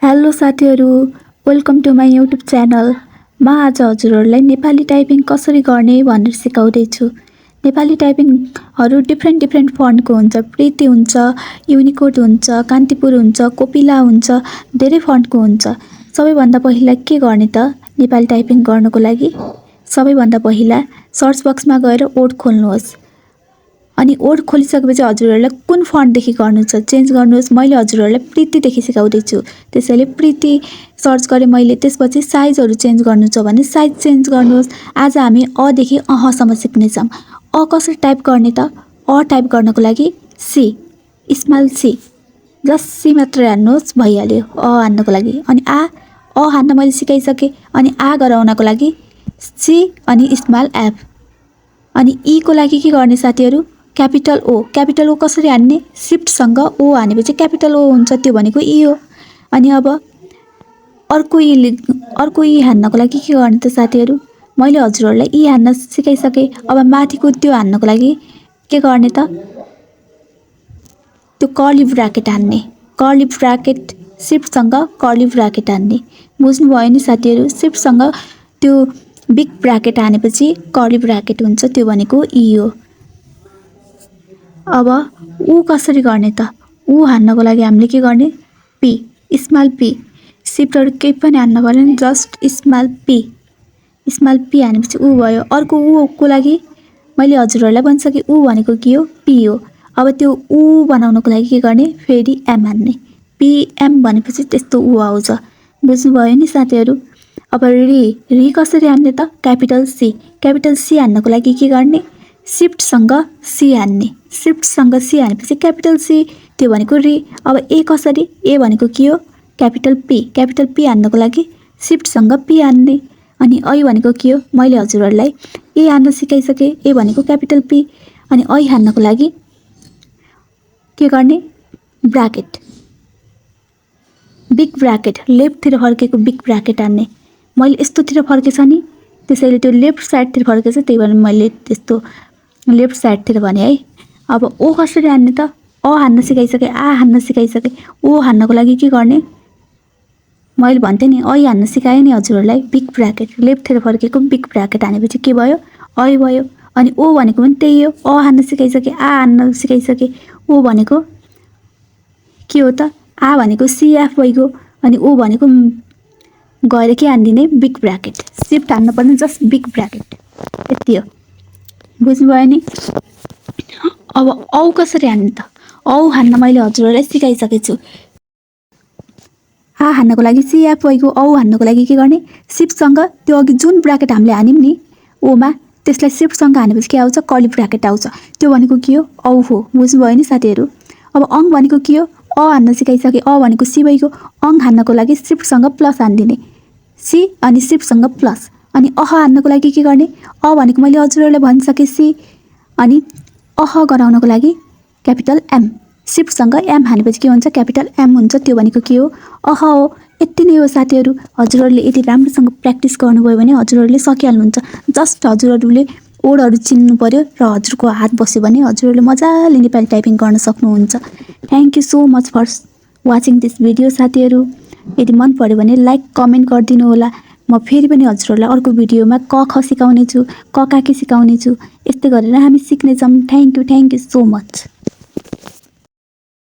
Hello साथीहरू, welcome to my YouTube channel. म आज हजुरहरूलाई नेपाली टाइपिङ कसरी गर्ने भनेर सिकाउँदैछु। नेपाली टाइपिङहरू डिफ्रेन्ट फन्टको हुन्छ। प्रीति हुन्छ, युनिकोड हुन्छ, कान्तिपुर हुन्छ, कोपिला हुन्छ, धेरै फन्टको हुन्छ। सबैभन्दा पहिला के गर्ने त नेपाली टाइपिङ गर्नको लागि? सबैभन्दा पहिला सर्च बक्समा गएर वर्ड खोल्नुहोस्। अनि वर्ड खोलिसकेपछि हजुरहरूलाई कुन फन्टदेखि गर्नु छ चेन्ज गर्नुहोस्। मैले हजुरहरूलाई प्रीतिदेखि सिकाउँदैछु, त्यसैले प्रीति सर्च गरेँ मैले। त्यसपछि साइजहरू चेन्ज गर्नु छ भने साइज चेन्ज गर्नुहोस्। आज हामी अदेखि अहसम्म सिक्नेछौँ। अ कसरी टाइप गर्ने त? अ टाइप गर्नको लागि C, small C, just C मात्र हान्नुहोस्, भइहाल्यो अ हान्नको लागि। अनि अ हान्न मैले सिकाइसकेँ। अनि आ गराउनको लागि सी अनि स्मल एफ। अनि ई को लागि के गर्ने साथीहरू? क्यापिटल ओ। क्यापिटल ओ कसरी हान्ने? सिफ्टसँग ओ हानेपछि क्यापिटल ओ हुन्छ, त्यो भनेको ई हो। अनि अब अर्को ई हान्नको लागि के गर्ने त साथीहरू? मैले हजुरहरूलाई ई हान्न सिकाइसकेँ। अब माथिको त्यो हान्नको लागि के गर्ने त? त्यो कर्ली ब्राकेट हान्ने। कर्ली ब्राकेट सिफ्टसँग कर्ली ब्राकेट हान्ने। बुझ्नुभयो नि साथीहरू? सिफ्टसँग त्यो बिग ब्राकेट हानेपछि कर्ली ब्राकेट हुन्छ, त्यो भनेको ई हो। अब ऊ कसरी गर्ने त? ऊ हान्नको लागि हामीले के गर्ने? P, small P. सिफ्टहरू केही पनि हान्न परेन, जस्ट स्मल पी। स्मल पी हानेपछि ऊ भयो। अर्को ऊ को लागि मैले हजुरहरूलाई भनिसकेँ, ऊ भनेको के हो? पी हो। अब त्यो ऊ बनाउनको लागि के गर्ने? फेरि एम हान्ने। पिएम भनेपछि त्यस्तो ऊ आउँछ। बुझ्नुभयो नि साथीहरू? अब री कसरी हान्ने त? Capital C. क्यापिटल सी हान्नको लागि के गर्ने? सिफ्टसँग सी हान्ने। सिफ्टसँग सी हानेपछि क्यापिटल सी, त्यो भनेको री। अब ए कसरी? ए भनेको के हो? Capital P. क्यापिटल पी हान्नको लागि सिफ्टसँग पी हान्ने। अनि ऐ भनेको के हो? मैले हजुरहरूलाई ए हान्न सिकाइसकेँ। ए भनेको क्यापिटल पी। अनि ऐ हान्नको लागि के गर्ने? ब्राकेट, बिग ब्राकेट, लेफ्टतिर फर्केको बिग ब्राकेट हान्ने। मैले यस्तोतिर फर्केछ नि, त्यसैले त्यो लेफ्ट साइडतिर फर्केछ, त्यही भएर मैले त्यस्तो लेफ्ट साइडतिर भने है। अब ओ कसरी हान्ने त? अ हान्न सिकाइसकेँ, आ हान्न सिकाइसकेँ। ओ हान्नको लागि के गर्ने? मैले भन्थेँ नि, ऐ हान्न सिकाएँ नि हजुरहरूलाई। बिग ब्राकेट, लेफ्टतिर फर्केको बिग ब्राकेट हानेपछि के भयो? ऐ भयो। अनि ओ भनेको पनि त्यही हो। अ हान्न सिकाइसकेँ, आ हान्न सिकाइसकेँ। ओ भनेको के हो त? आ भनेको सिएफ भइगयो। अनि ओ भनेको गएर के हानिदिने? Big bracket. सिफ्ट हान्न पर्ने, जस्ट बिग ब्राकेट, यति हो। बुझ्नुभयो नि? अब औ कसरी हान्ने त? औ हान्न मैले हजुरहरूलाई सिकाइसकेको छु। आ हान्नको लागि सिएफ भइगयो। औ हान्नको लागि के गर्ने? सिफ्टसँग त्यो अघि जुन ब्राकेट हामीले हान्यौँ नि ओमा, त्यसलाई सिफ्टसँग हानेपछि के आउँछ? कर्ली ब्राकेट आउँछ, त्यो भनेको के हो? औ हो। बुझ्नुभयो नि साथीहरू? अब अङ भनेको के हो? अ हान्न सिकाइसकेँ। अ भनेको सी भइगयो। अङ हान्नको लागि सिफ्टसँग प्लस हानिदिने, सी अनि सिफ्टसँग प्लस। अनि अह हान्नको लागि के गर्ने? अ भनेको मैले हजुरहरूलाई भनिसकेँ सी। अनि अह गराउनको लागि क्यापिटल एम। सिफ्टसँग एम हानेपछि के हुन्छ? क्यापिटल एम हुन्छ, त्यो भनेको के हो? अह हो। यति नै हो साथीहरू। हजुरहरूले यदि राम्रोसँग प्र्याक्टिस गर्नुभयो भने हजुरहरूले सकिहाल्नुहुन्छ। जस्ट हजुरहरूले वर्डहरू चिन्नु पर्यो र हजुरको हात बस्यो भने हजुरहरूले मजाले नेपाली टाइपिङ गर्न सक्नुहुन्छ। Thank you so much for watching this video साथीहरू। यदि मन पर्यो भने लाइक कमेन्ट गरिदिनु होला। म फेरि पनि हजुरहरूलाई अर्को भिडियोमा क ख सिकाउने छु, क काकी सिकाउने छु। यस्तै गरेर हामी सिक्नेछौँ। Thank you so much.